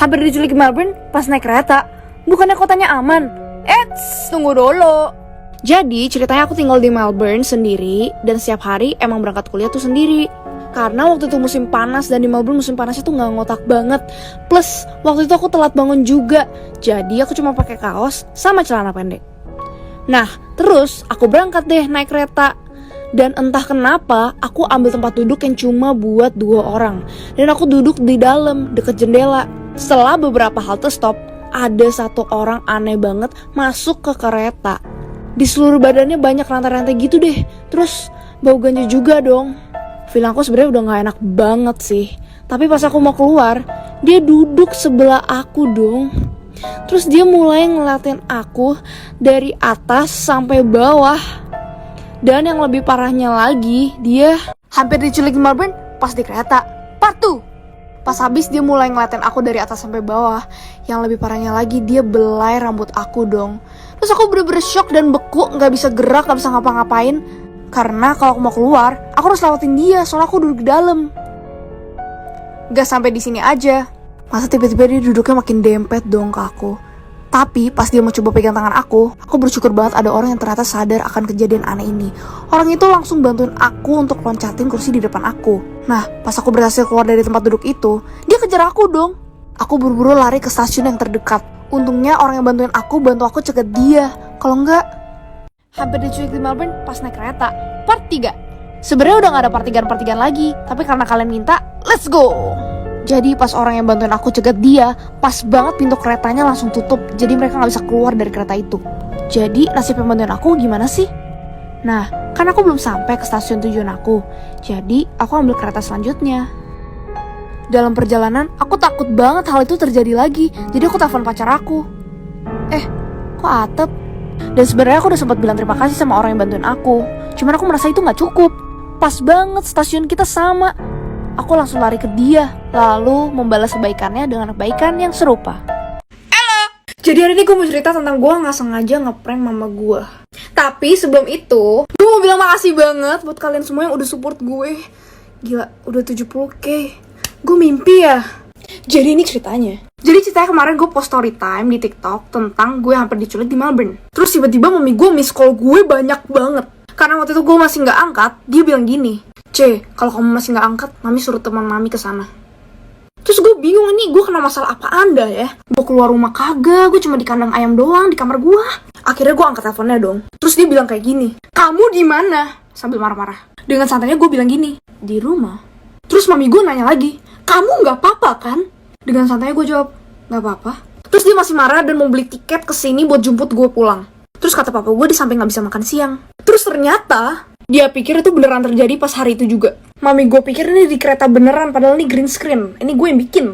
hampir diculik di Melbourne pas naik kereta. Bukannya kotanya aman? Tunggu dulu. Jadi ceritanya aku tinggal di Melbourne sendiri, dan setiap hari emang berangkat kuliah tuh sendiri. Karena waktu itu musim panas, dan di Melbourne musim panasnya tuh gak ngotak banget. Plus waktu itu aku telat bangun juga, jadi aku cuma pakai kaos sama celana pendek. Nah terus aku berangkat deh naik kereta. Dan entah kenapa aku ambil tempat duduk yang cuma buat 2 orang. Dan aku duduk di dalam deket jendela. Setelah beberapa halte stop, ada 1 orang aneh banget masuk ke kereta. Di seluruh badannya banyak rantai-rantai gitu deh. Terus bau ganja juga dong. Feeling aku sebenarnya udah gak enak banget sih. Tapi pas aku mau keluar, dia duduk sebelah aku dong. Terus dia mulai ngeliatin aku dari atas sampai bawah. Dan yang lebih parahnya lagi, dia hampir diculik di Melbourne pas di kereta. Part 2. Pas habis dia mulai ngeliatin aku dari atas sampai bawah. Yang lebih parahnya lagi, dia belai rambut aku dong. Terus aku bener-bener shock dan beku, gak bisa gerak, gak bisa ngapa-ngapain. Karena kalau aku mau keluar, aku harus lewatin dia, soalnya aku duduk di dalam. Gak sampai di sini aja, masa tiba-tiba dia duduknya makin dempet dong ke aku. Tapi pas dia mau coba pegang tangan aku bersyukur banget ada orang yang ternyata sadar akan kejadian aneh ini. Orang itu langsung bantuin aku untuk loncatin kursi di depan aku. Nah, pas aku berhasil keluar dari tempat duduk itu, dia kejar aku dong. Aku buru-buru lari ke stasiun yang terdekat. Untungnya orang yang bantuin aku bantu aku cegat dia. Kalau enggak, hampir diculik di Melbourne pas naik kereta. Part 3. Sebenarnya udah gak ada partigan-partigan lagi, tapi karena kalian minta, let's go! Jadi pas orang yang bantuin aku cegat dia, pas banget pintu keretanya langsung tutup. Jadi mereka gak bisa keluar dari kereta itu. Jadi nasib yang bantuin aku gimana sih? Nah, kan aku belum sampai ke stasiun tujuan aku. Jadi aku ambil kereta selanjutnya. Dalam perjalanan, aku takut banget hal itu terjadi lagi. Jadi aku telepon pacar aku. Kok Atep? Dan sebenarnya aku udah sempat bilang terima kasih sama orang yang bantuin aku. Cuman aku merasa itu gak cukup. Pas banget stasiun kita sama. Aku langsung lari ke dia, lalu membalas kebaikannya dengan kebaikan yang serupa. Halo! Jadi hari ini gue mau cerita tentang gue gak sengaja ngeprank mama gue. Tapi sebelum itu, gue mau bilang makasih banget buat kalian semua yang udah support gue. Gila, udah 70k. Gue mimpi ya. Jadi ini ceritanya. Jadi ceritanya kemarin gue post story time di TikTok tentang gue hampir diculik di Melbourne. Terus tiba-tiba mami gue miss call gue banyak banget. Karena waktu itu gue masih gak angkat, dia bilang gini, kalau kamu masih gak angkat, mami suruh teman mami kesana. Terus gue bingung, ini gue kena masalah apa anda ya? Gue keluar rumah kagak, gue cuma di kandang ayam doang, di kamar gue. Akhirnya gue angkat teleponnya dong. Terus dia bilang kayak gini, kamu di mana? Sambil marah-marah. Dengan santainya gue bilang gini, di rumah. Terus mami gue nanya lagi, kamu gak apa-apa kan? Dengan santainya gue jawab, gak apa-apa. Terus dia masih marah dan mau beli tiket kesini buat jemput gue pulang. Terus kata papa gue di samping gak bisa makan siang. Terus ternyata dia pikir itu beneran terjadi pas hari itu juga. Mami gue pikir ini di kereta beneran, padahal ini green screen. Ini gue yang bikin.